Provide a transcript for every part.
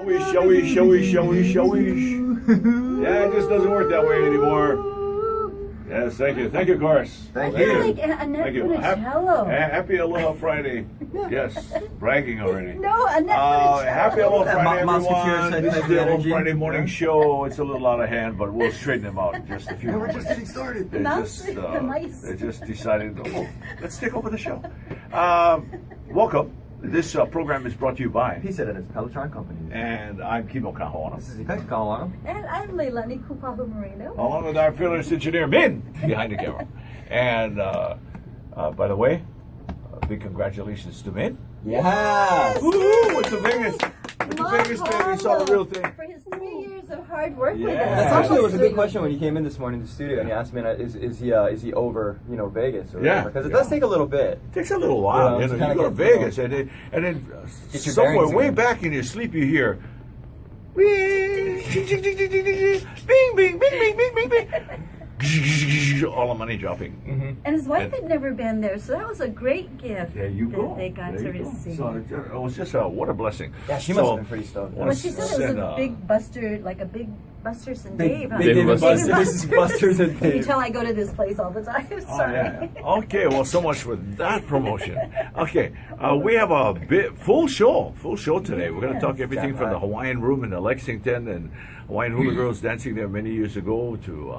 Shall we? Yeah, it just doesn't work that way anymore. Yes, thank you, Chorus. Thank you. you. Like Annette Thank you. Funicello. Happy Aloha Friday. Yes, bragging already. No, Annette Funicello. Happy Aloha Friday, Musketeer everyone. said This is type the of Aloha energy. Friday morning show. It's a little out of hand, but we'll straighten them out in just a few We're moments. just getting started. They The just mice. decided, let's take over the show. Welcome. This program is brought to you by, He said it is Pelotron Company. and I'm Kimo Kahoana, This is Ikai Kawana. And I'm Leilani Kupahu Moreno. along with our fearless engineer, Min, behind the camera. And by the way, big congratulations to Min. Yes. Woo! Went to Vegas. Went to Vegas, baby. Saw the real thing. For his 3 years of hard work with us. Yeah. That's actually was a Sweet. good question when you came in this morning to the studio and you asked me, is he over, Vegas or Yeah. whatever? Because it does take a little bit. It takes a little while. You know, You to go to kinda get, Vegas, and then Get your somewhere bearings way again. back in your sleep, you hear, bing, bing, bing, bing, bing, bing, bing. All the money dropping. Mm-hmm. And his wife had never been there, so that was a great gift There you go. that they got There to you go. receive. So it was just what a blessing. Yeah, she must have been pretty stoked. Well, she said it was Send, a big Buster, like a big Busters and Big- Dave. huh? big Dave David and Busters. Busters. Busters and You can Dave. tell I go to this place all the time. Oh, Sorry. yeah. Okay, well, so much for that promotion. Okay, we have a full show today. We're going to talk everything from the Hawaiian Room in the Lexington and Hawaiian Hula Girls dancing there many years ago to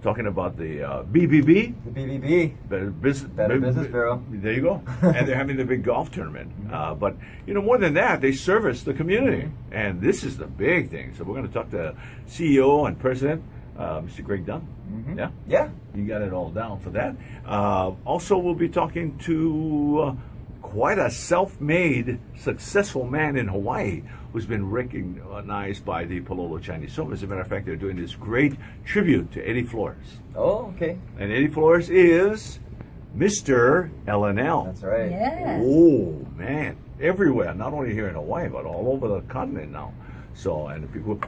talking about the BBB. The BBB. Better Business Bureau. There you go. And they're having the big golf tournament. But, more than that, they service the community. And this is the big thing. So we're going to talk to CEO and President, Mr. Greg Dunn. Yeah? Yeah. You got it all down for that. Also, we'll be talking to quite a self-made, successful man in Hawaii who's been recognized by the Palolo Chinese Film. As a matter of fact, they're doing this great tribute to Eddie Flores. Oh, okay. And Eddie Flores is Mr. LNL. That's right. Yes. Oh, man. Everywhere, not only here in Hawaii, but all over the continent now. So, and the people,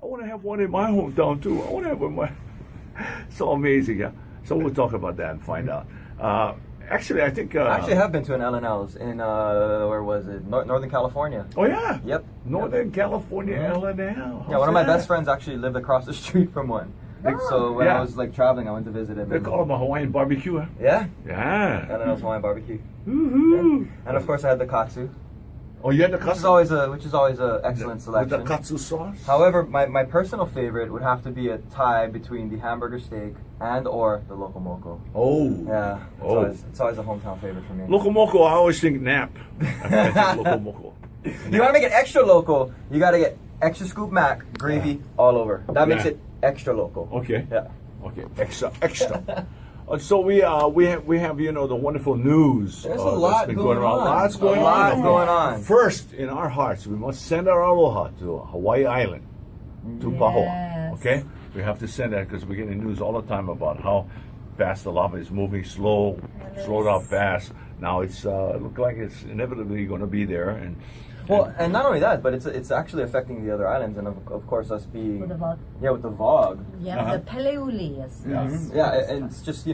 I want to have one in my hometown too. I want to have one in my... So amazing, yeah. So we'll talk about that and find out. Actually, I think... I actually have been to an LNL's in, where was it? Northern California. Oh, yeah? Yep. Northern California LNL. Yeah, one of my best friends actually lived across the street from one. So when I was traveling, I went to visit him. They call them a Hawaiian barbecue, huh? Yeah. Yeah. LNL's Hawaiian barbecue. Woohoo. Yeah. And of course, I had the katsu, Oh, you had the which katsu? is always a excellent With selection. the katsu sauce? However, my personal favorite would have to be a tie between the hamburger steak and or the loco moco. Oh. Yeah, Oh. it's always a hometown favorite for me. Loco Moco, I always think nap. I think Loco Moco. You want to make it extra local, you got to get extra scoop mac, gravy all over. That makes Yeah. it extra local. Okay. Yeah. Okay. Extra. So we have the wonderful news. There's a that's lot been going on. Lots going A lot on. going on. First, in our hearts, we must send our aloha to Hawaii Island, to Pahoa. Yes. Okay, we have to send that because we're getting news all the time about how fast the lava is moving, slowed up fast. Now it's look like it's inevitably going to be there, and Well, and not only that, but it's actually affecting the other islands, and of course us being With the Vog. with the VOG. Yeah, the Peleuli. Yes. Yes. Yeah, and it's just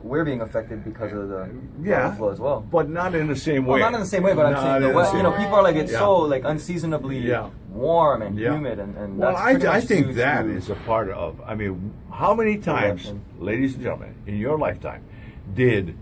we're being affected because of the Yeah. flow as well. but not in the same way. Well, not in the same way, but I'm Not saying in the same way. people are like it's Yeah. so unseasonably Yeah. warm and Yeah. humid, and Well, that's pretty I much think due that to- is a part of. I mean, how many times, Correction. ladies and gentlemen, in your lifetime, did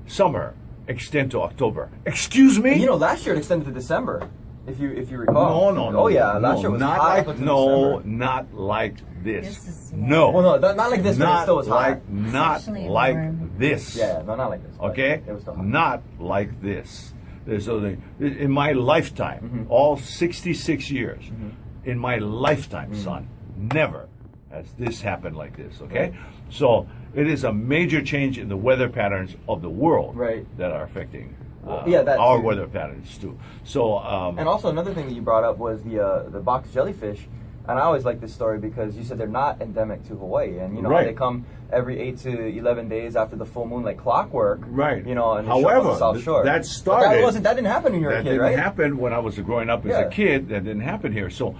summer extend to October? Excuse me. last year it extended to December, if you recall. No. Oh yeah, last year was not hot like up until December. not like this. This is- No. Well, no, not like this, but it Not still was like hot. not Especially like warm. this. Yeah, no, not like this. but Okay, it was still hot. not like this. So in my lifetime, all 66 years, in my lifetime, son, never has this happened like this. Okay, so it is a major change in the weather patterns of the world Right. that are affecting that our too. weather patterns too. So And also another thing that you brought up was the box jellyfish. And I always like this story because you said they're not endemic to Hawaii, and Right. they come every 8 to 11 days after the full moon, like clockwork. Right. And they show up However, on the South Shore. that But started- that didn't happen when you were a that kid, didn't right? happen when I was growing up as Yeah. a kid. That didn't happen here. So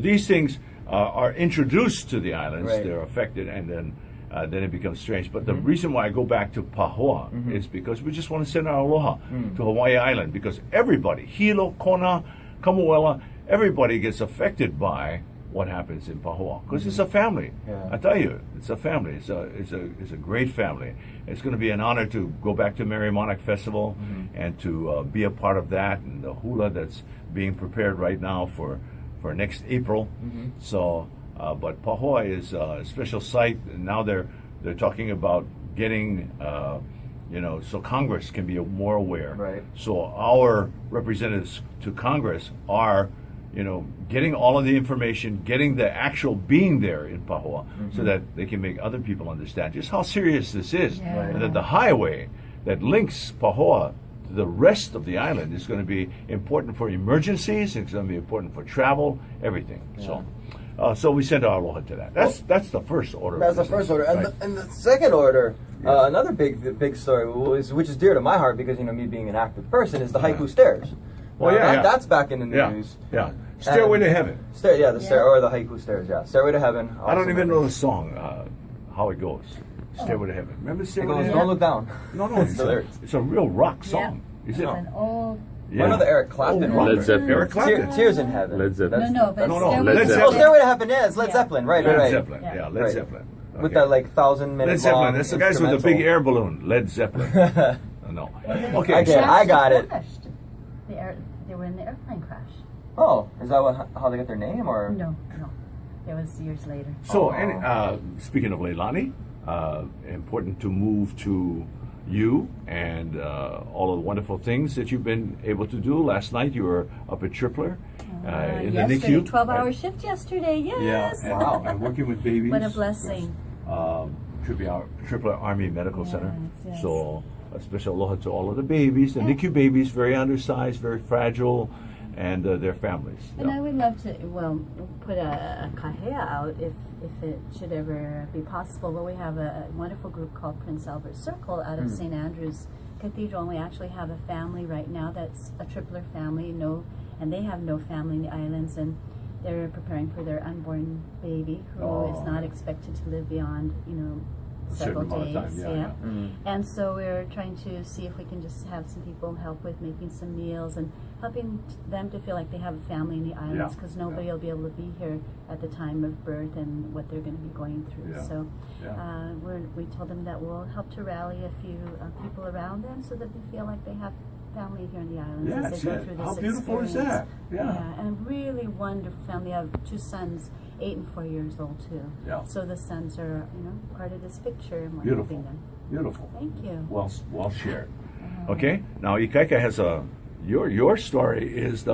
these things are introduced to the islands. Right. They're affected, and then it becomes strange. But the reason why I go back to Pahoa is because we just want to send our aloha to Hawaii Island, because everybody, Hilo, Kona, Kamuela, everybody gets affected by what happens in Pahoa because it's a family. Yeah. I tell you, it's a family. It's a great family. It's going to be an honor to go back to Merry Monarch Festival and to be a part of that and the hula that's being prepared right now for next April. So, but Pahoa is a special site. And now they're talking about getting. So Congress can be more aware. Right. So our representatives to Congress are, getting all of the information, getting the actual being there in Pahoa, so that they can make other people understand just how serious this is, and that the highway that links Pahoa to the rest of the island is going to be important for emergencies. It's going to be important for travel, everything. Yeah. So we send our aloha to that. That's the first order. That's the first order, and, right. and the second order, another big story, which is dear to my heart because me being an active person, is the haiku stairs. Well, that's back in the news. Yeah. Stairway to Heaven. Or the haiku stairs. Yeah, Stairway to Heaven. I don't even know the song, how it goes. Stairway to Heaven. Remember It Stairway to goes, Heaven? don't look down. No, it's a real rock song. Is it? It's an old. Yeah. One of the Eric Clapton Oh, ones. Led Zeppelin. Eric Clapton. Tears in Heaven. Led Zeppelin. No, but No, Stairway Led to Zeppelin. Oh, Heaven. Stairway to Heaven, yeah, it's Led Zeppelin, right. Led Zeppelin. Yeah. Yeah, Led Right. Zeppelin. With Okay. that 1,000-minute Led Zeppelin. long That's the guys with the big instrumental. air balloon. Led Zeppelin. No. Okay. Okay, I got it. Crashed. They were in the airplane crash. Oh, is that how they got their name, or? No. It was years later. So, speaking of Leilani, important to move to you and all of the wonderful things that you've been able to do. Last night you were up at Tripler in the Yesterday, NICU. 12-hour shift yesterday. Yes. Yeah, and working with babies. What a blessing. Tripler Army Medical Center. Yes. So a special aloha to all of the babies, the NICU babies, very undersized, very fragile, and their families. And I would love to, put a kahea out if it should ever be possible. But we have a wonderful group called Prince Albert Circle out of St. Andrew's Cathedral, and we actually have a family right now that's a tripler family, and they have no family in the islands, and they're preparing for their unborn baby who is not expected to live beyond, several certain amount of days. time, And so we're trying to see if we can just have some people help with making some meals and helping them to feel like they have a family in the islands, because nobody will be able to be here at the time of birth and what they're going to be going through. Yeah. So we told them that we'll help to rally a few people around them so that they feel like they have family here in the islands as they go through this How beautiful experience. is that? Yeah, and a really wonderful family. I have 2 sons, 8 and 4 years old too. Yeah. So the sons are, part of this picture, and we're Beautiful. helping them. Beautiful. Thank you. Well shared. Okay, now Ikaika has your story is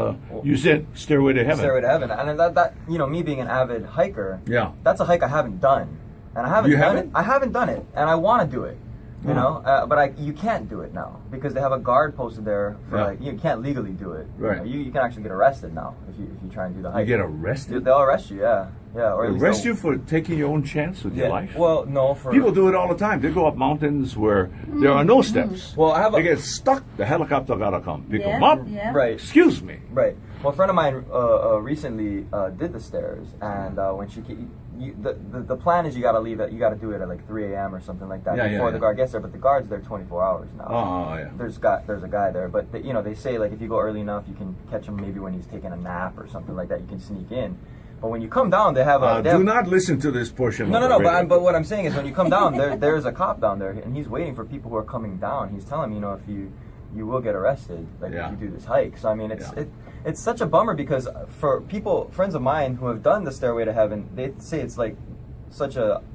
you said Stairway to Heaven. Stairway to Heaven, and that me being an avid hiker, Yeah. that's a hike I haven't done, and I haven't You done haven't? it. I haven't done it, and I want to do it. But you can't do it now because they have a guard posted there for you can't legally do it. Right. You can actually get arrested now if you try and do the You hike. get arrested? They'll arrest you, yeah, or at least Arrest they'll- you for taking your own chance with your life? Well, no, for People do it all the time. They go up mountains where there are no steps. Well, I have They get stuck. The helicopter gotta come pick them Yeah, up. yeah. right. Excuse me. Right. Well, a friend of mine recently did the stairs, and when the plan is you got to leave it. You got to do it at like 3 a.m. or something like that before the guard gets there. But the guard's there 24 hours now. Oh yeah. There's a guy there, but they say like if you go early enough, you can catch him maybe when he's taking a nap or something like that. You can sneak in. But when you come down, they have a. Do not listen to this portion. No, of no, the no. radio. But what I'm saying is, when you come down, there's a cop down there, and he's waiting for people who are coming down. He's telling me, if you will get arrested, like if you do this hike. So I mean, it's such a bummer because for friends of mine who have done the Stairway to Heaven, they say it's like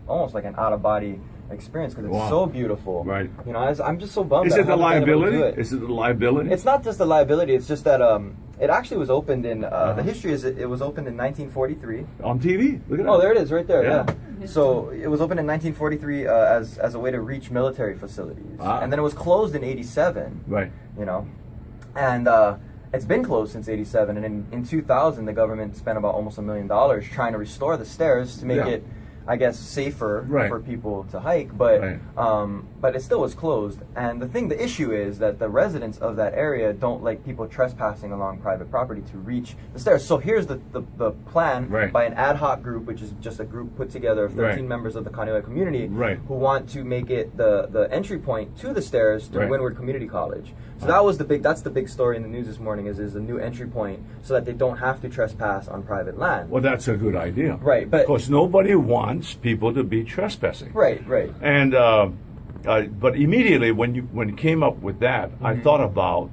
almost like an out of body experience because it's so beautiful. Right. I'm just so bummed. Is that it I the haven't been able to liability? do it. Is it the liability? It's not just the liability. It's just that it actually was opened in the history is it was opened in 1943. On TV. Look at that. Oh, there it is, right there. Yeah. Yeah. So it was opened in 1943 as a way to reach military facilities, and then it was closed in '87. Right. And it's been closed since '87. And in 2000, the government spent about almost $1 million trying to restore the stairs to make it I guess, safer Right. for people to hike, but it still was closed. And the issue is that the residents of that area don't like people trespassing along private property to reach the stairs. So here's the plan by an ad hoc group, which is just a group put together of 13 members of the Kaneohe community who want to make it the entry point to the stairs through Windward Community College. So that's the big story in the news this morning is a new entry point so that they don't have to trespass on private land. Well, that's a good idea. Right, but because nobody wants people to be trespassing. Right. And but immediately when you came up with that, I thought about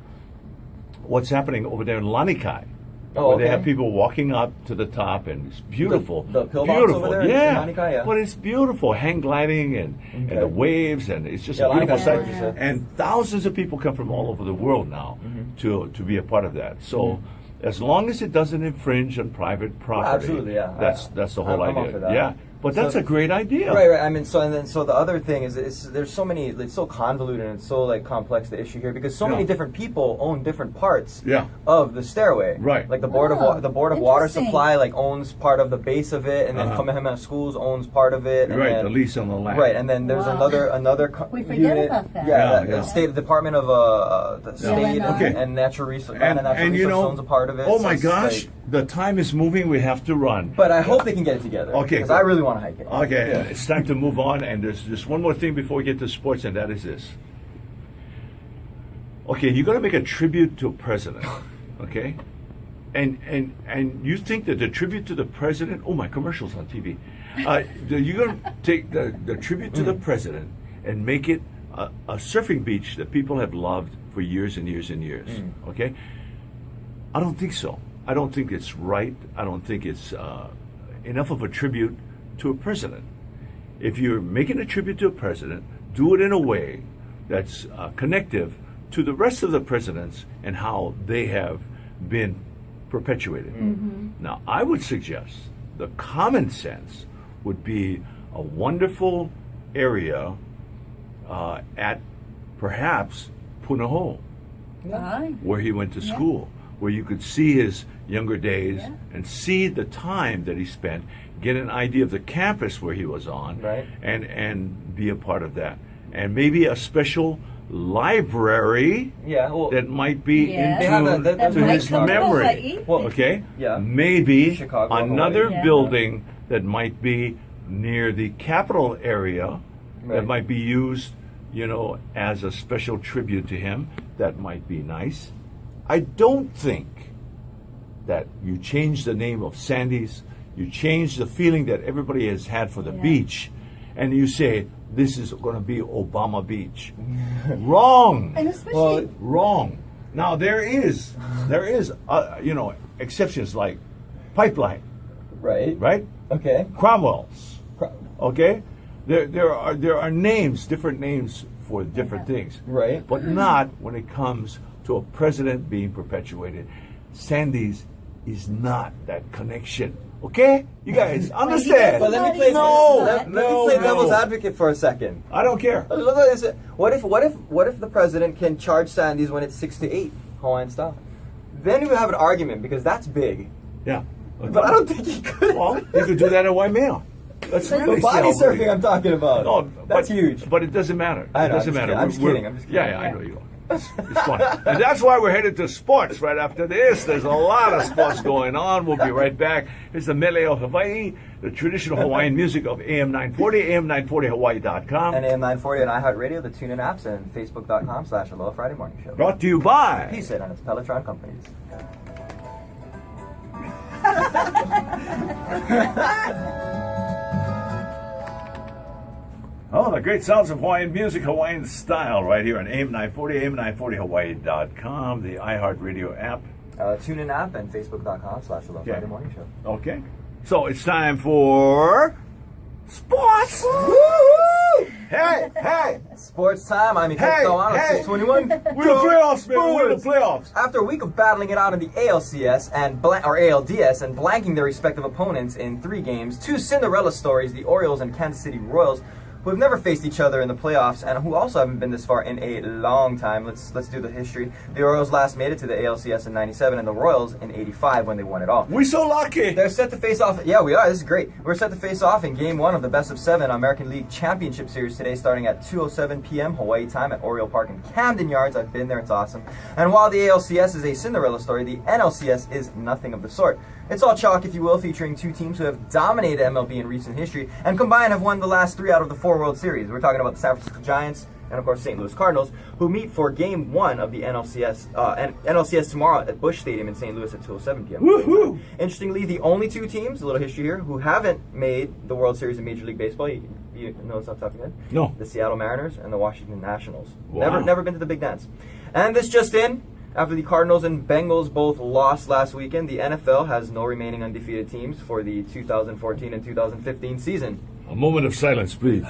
what's happening over there in Lanikai. Where they have people walking up to the top, and it's beautiful. The pillbox beautiful, over there in Lanikai, But it's beautiful, hang gliding and the waves, and it's just a beautiful sight. And thousands of people come from all over the world now to be a part of that. So as long as it doesn't infringe on private property, absolutely, that's the whole I'm idea. for that. Yeah. But that's a great idea. Right. I mean, so the other thing is, there's so many. It's so convoluted and it's so complex the issue here because so many different people own different parts of the stairway. Right. Like the board of water supply owns part of the base of it, and then Kamehameha Schools owns part of it. And then, the lease on the land. Right, and then there's another we forget unit. about that. The State Department of the State and Natural Resources owns a part of it. Oh my gosh, the time is moving. We have to run. But I hope they can get it together. Okay. Because I really want to hike it. Okay. It's time to move on, and there's just one more thing before we get to sports, and that is this. Okay, you're going to make a tribute to a president, okay? And you think that the tribute to the president, my commercials on TV. You're going to take the tribute to the president and make it a surfing beach that people have loved for years and years and years, okay? I don't think so. I don't think it's right. I don't think it's enough of a tribute to a president. If you're making a tribute to a president, do it in a way that's connective to the rest of the presidents and how they have been perpetuated. Now, I would suggest the common sense would be a wonderful area at perhaps Punahou, where he went to school, where you could see his younger days and see the time that he spent, get an idea of the campus where he was on, and be a part of that. And maybe a special library that might be in tune to his memory. Maybe Chicago, another building that might be near the Capitol area that might be used, as a special tribute to him. That might be nice. I don't think that you change the name of Sandy's, you change the feeling that everybody has had for the beach, and you say, this is going to be Obama Beach. Wrong. And especially wrong. Now there is exceptions like Pipeline. Right? Okay. Cromwell's. Okay? There are names, different names for different things. Right. But not when it comes to a president being perpetuated. Sandy's is not that connection. Okay? You guys understand? But let me play devil's advocate for a second. I don't care. What if the president can charge Sandy's when it's 6 to 8 Hawaiian style? Then we have an argument because that's big. Yeah. But I don't think he could. Well, he could do that in Waimea. That's really the body surfing I'm talking about. No, that's huge. But it doesn't matter. I know, it doesn't matter. I'm just kidding. Yeah, I know you are. It's fun. And that's why we're headed to sports right after this. There's a lot of sports going on. We'll be right back. Here's the Mele of Hawaii, the traditional Hawaiian music of AM 940, AM940Hawaii.com. And AM 940 on iHeartRadio, the TuneIn apps, and Facebook.com/Aloha Friday Morning Show. Brought to you by Peace and its Pelletron companies. Oh, the great sounds of Hawaiian music, Hawaiian style, right here on AM 940, AM940Hawaii.com, the iHeartRadio app. TuneIn app and Facebook.com/Aloha Friday Morning Show. Okay. So it's time for sports. Woo-hoo! Hey! Sports time. I'm Iketo on 621. We're the playoffs, man. We're the playoffs. After a week of battling it out in the ALCS or ALDS and blanking their respective opponents in 3 games, 2 Cinderella stories, the Orioles and Kansas City Royals, who have never faced each other in the playoffs and who also haven't been this far in a long time. Let's do the history. The Orioles last made it to the ALCS in '97 and the Royals in '85 when they won it all. We're so lucky. They're set to face off. Yeah, we are. This is great. We're set to face off in Game 1 of the Best of 7 American League Championship Series today, starting at 2:07 p.m. Hawaii time at Oriole Park in Camden Yards. I've been there. It's awesome. And while the ALCS is a Cinderella story, the NLCS is nothing of the sort. It's all chalk, if you will, featuring two teams who have dominated MLB in recent history and combined have won the last 3 out of the 4 World Series. We're talking about the San Francisco Giants and, of course, St. Louis Cardinals, who meet for Game 1 of the NLCS tomorrow at Busch Stadium in St. Louis at 2:07 p.m. Woohoo! Interestingly, the only 2 teams, a little history here, who haven't made the World Series in Major League Baseball, you know what I'm talking about? No. The Seattle Mariners and the Washington Nationals. Wow. Never been to the Big Dance. And this just in, after the Cardinals and Bengals both lost last weekend, the NFL has no remaining undefeated teams for the 2014 and 2015 season. A moment of silence, please.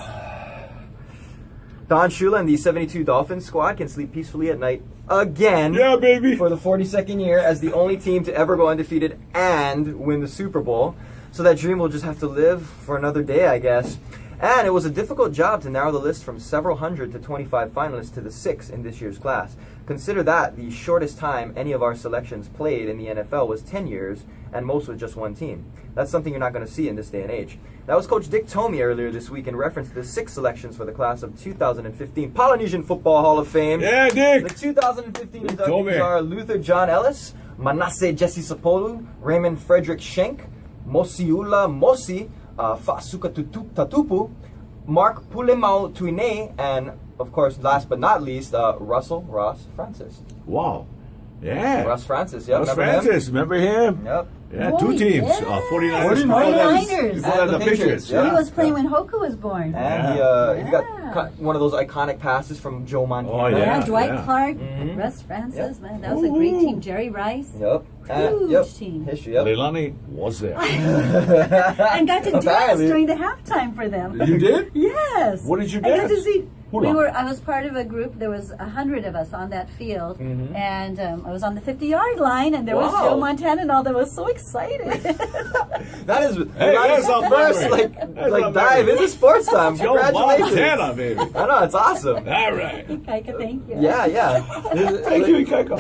Don Shula and the 72 Dolphins squad can sleep peacefully at night again. Yeah, baby. For the 42nd year as the only team to ever go undefeated and win the Super Bowl. So that dream will just have to live for another day, I guess. And it was a difficult job to narrow the list from several hundred to 25 finalists to the 6 in this year's class. Consider that the shortest time any of our selections played in the NFL was 10 years, and most with just one team. That's something you're not going to see in this day and age. That was Coach Dick Tomey earlier this week in reference to the 6 selections for the class of 2015 Polynesian Football Hall of Fame. Yeah, Dick. The 2015 inductees are Luther John Ellis, Manasseh Jesse Sapolu, Raymond Frederick Schenk, Mosiula Mosi, Fasuka Tatupu, Mark Pulemau Tuine, and of course, last but not least, Russell Ross Francis. Wow. Yeah. Russ Francis, yep. Russ Francis, remember him? Yep. Yeah, Oh, 2 teams. yes. 49ers. 49ers. Before that, the Patriots. Yeah. He was playing when Hoku was born. And he got one of those iconic passes from Joe Montana. Oh, Yeah, yeah. Dwight Clark, Mhm. Russ Francis, Yep. man, that was a great team. Jerry Rice. Yep. Huge team. History, yep. Leilani was there. And got to dance Apparently. during the halftime for them. You did? Yes. What did you I got dance? to see. Hula. I was part of a group. There was 100 of us on that field, Mhm. and I was on the 50-yard line, and there was Wow. Joe Montana and all. That was so excited. That is that's our not first memory. That's like not dive memory. into sports time. Joe Congratulations. Montana, baby. I know, it's awesome. All right. Kaika, thank you. Yeah. Thank you, Ikeko.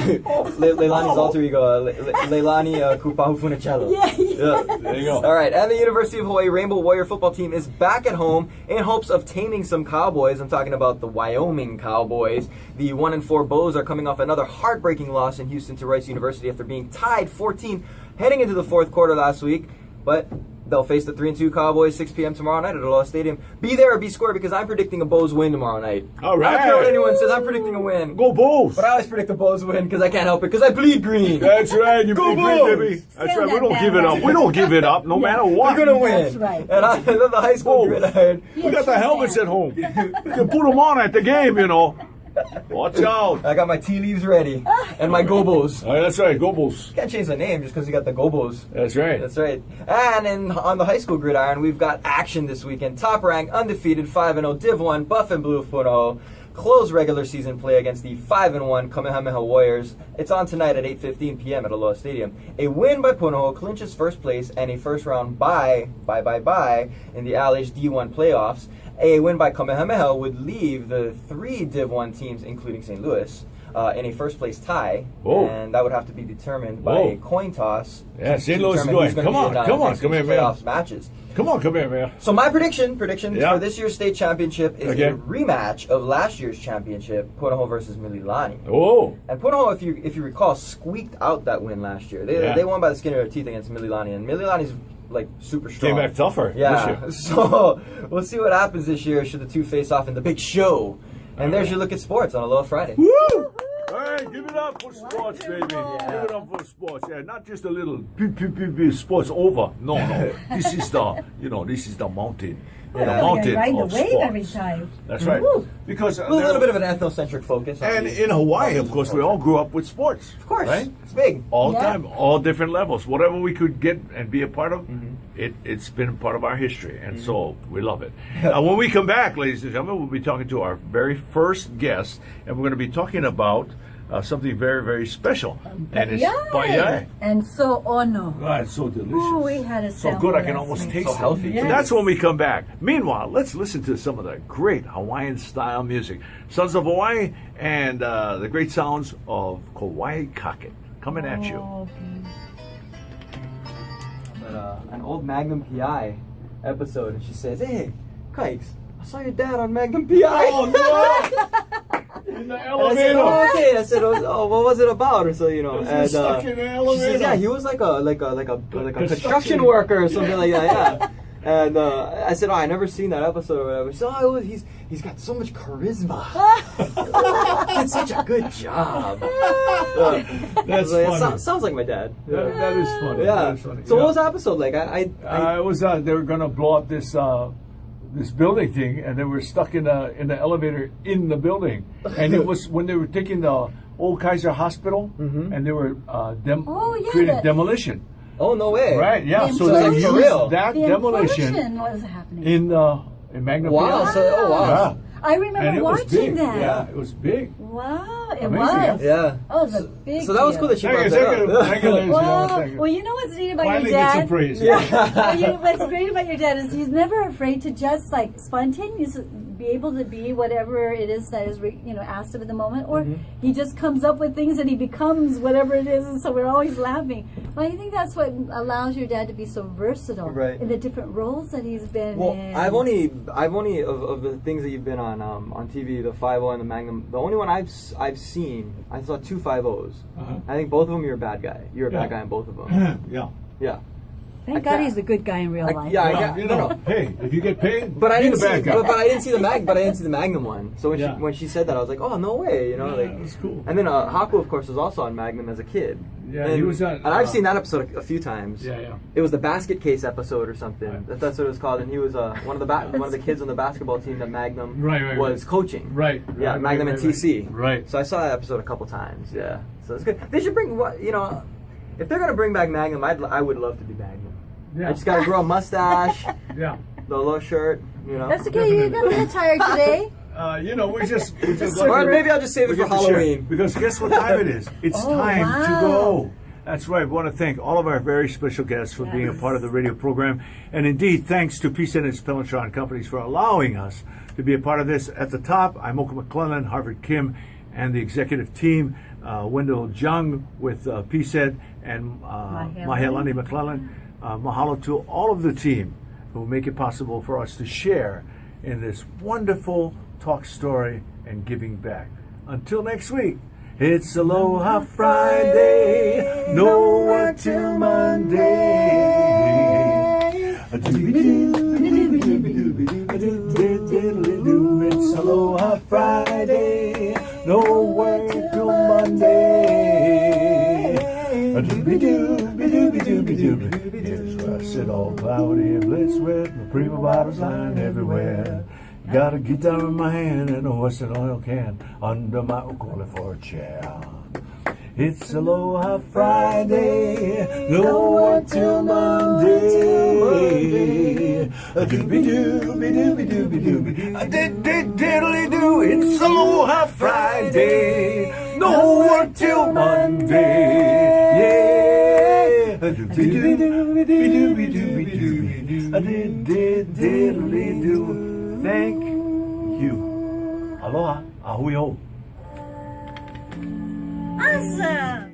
Leilani's alter ego, Leilani Kupahu Funicello. Yeah. There you go. All right, and the University of Hawaii Rainbow Warrior football team is back at home in hopes of taming some Cowboys. I'm talking about the Wyoming Cowboys. The 1-4 Bows are coming off another heartbreaking loss in Houston to Rice University after being tied 14 heading into the 4th quarter last week. But they'll face the 3-2 Cowboys 6 p.m. tomorrow night at Aloha Stadium. Be there or be square because I'm predicting a Bows win tomorrow night. All right. I don't care what anyone says. I'm predicting a win. Go Bulls. But I always predict the Bows win because I can't help it because I bleed green. That's right. You Go big Bulls. baby. That's Stand right. We that don't give it up. We don't give it up no matter what. We're gonna win. That's right. And then the high school Bulls. gridiron. We got the helmets at home. You can put them on at the game, you know. Watch out. I got my tea leaves ready and my gobos. Oh, that's right. Go Bulls. Can't change the name just because you got the gobos. That's right. That's right. And on the high school gridiron, we've got action this weekend. Top ranked, undefeated, 5-0 Div 1 Buff and Blue of Punahou. Close regular season play against the 5-1 Kamehameha Warriors. It's on tonight at 8:15 p.m. at Aloha Stadium. A win by Punahou clinches first place and a first round bye in the LH D1 playoffs. A win by Kamehameha would leave the 3 Div 1 teams, including St. Louis, in a first place tie. Whoa. And that would have to be determined by Whoa. a coin toss. Yeah, to St. Louis is determine going. who's gonna Come be on, in, come on, next come week's here, man. playoffs matches. Come on, man. So my predictions Yeah. for this year's state championship is Okay. a rematch of last year's championship, Punahou versus Mililani. Oh. And Punahou, if you recall, squeaked out that win last year. They won by the skin of their teeth against Mililani, and Mililani's like super strong. Came back tougher Yeah. this So we'll see what happens this year should the two face off in the big show. And there's your look at sports on Aloha Friday. Woo! Hey, give it up for sports, baby. Wonderful. Give it up for sports. Yeah, not just a little sports over. No. This is the mountain. Yeah. The You're mountain riding of the wave sports. every time. That's right. Woo. Because A little bit of an ethnocentric focus. and in Hawaii, of course, we all grew up with sports. Of course. Right? It's big. All Yeah. time, all different levels. Whatever we could get and be a part of, Mm-hmm. it's been part of our history. And so we love it. When we come back, ladies and gentlemen, we'll be talking to our very first guest, and we're going to be talking about something very, very special. And it's Yay! paella. And so ono. Ah, it's so delicious. Ooh, we had a so salmon good, I can last almost week. taste So it. healthy. Yes. That's when we come back. Meanwhile, let's listen to some of the great Hawaiian-style music. Sons of Hawaii and the great sounds of Kauai Kaket coming at you. Oh, But, an old Magnum PI episode, and she says, "Hey, Kikes, I saw your dad on Magnum PI." Oh, no! In the And I said, elevator. "Oh, okay." I said, "Oh, what was it about?" Or so, you know. Was he And stuck in the she elevator? says, "Yeah, he was like a construction worker or something like that." Yeah. And I said, "Oh, I never seen that episode or whatever." She said, "Oh, he's got so much charisma. Did such a good job." That's Like, funny. sounds like my dad. That is funny. Yeah. That is funny. So Yeah. what was the episode like? It was they were gonna blow up this this building thing, and they were stuck in the elevator in the building, and it was when they were taking the old Kaiser Hospital, and they were creating demolition. Oh, no way. Right? Yeah. The So they implosion. used For real? that the demolition implosion was happening. in Magnum Wow. PI. So, oh, wow. Yeah. I And remember it was watching big. that. Yeah, it was big. Wow, it Amazing, was. Yeah. Oh, it was a big So that was deal. cool that she Thank brought you, that thank you, up. thank you, ladies and gentlemen, Well, thank you. well, you know what's neat about Finally your get dad? some praise. What's great about your dad is he's never afraid to just like spontaneously be able to be whatever it is that is asked of at the moment, or he just comes up with things and he becomes whatever it is, and so we're always laughing. But I think that's what allows your dad to be so versatile in the different roles that he's been Well, in. I've only of the things that you've been on TV, the 5-0 and the Magnum. The only one I've seen, I saw 2 5-0s. I think both of them you're a bad guy. You're a bad guy in both of them. Yeah. Yeah. Thank God he's a good guy in real life. Yeah, Well, you know, hey, if you get paid, But I be didn't the bad see, guy. but I didn't see the Magnum one. So when she said that, I was like, oh, no way, like that's cool. And then Haku, of course, was also on Magnum as a kid. Yeah, and, he was on. And I've seen that episode a few times. Yeah. It was the basket case episode or something. Right. That's what it was called. And he was one of the kids on the basketball team that Magnum Right, was coaching. Right. Yeah, Magnum and TC. Right. So I saw that episode a couple times. Yeah. So it's good. They should bring if they're gonna bring back Magnum, I would love to be Magnum. Yeah. I just gotta grow a mustache, Yeah. the low shirt, That's okay. You got a little tired today. We just Or maybe I'll just save it for Halloween. Because guess what time it is? It's time to wow. go. That's right. We want to thank all of our very special guests for being a part of the radio program. And indeed, thanks to Peace and its Pelletron companies for allowing us to be a part of this. At the top, I'm Oka McClellan, Harvard Kim, and the executive team, Wendell Jung with PSED and Mahelani McClellan. Mahalo to all of the team who make it possible for us to share in this wonderful talk story and giving back. Until next week, it's Aloha Friday, no work till Monday. It's Aloha Friday, no work till Monday. Here's where I sit all cloudy and blitz with my prima bottles lying everywhere. Got a guitar in my hand and a Western oil can under my ukulele for a chair. It's Aloha Friday, no work till Monday. A doobie doobie doobie doobie doobie, a diddly doo. It's Aloha Friday, no work till Monday. Yeah, a doobie doobie doobie doobie doobie, a diddly doo. Thank you. Aloha, ahui ho. Awesome.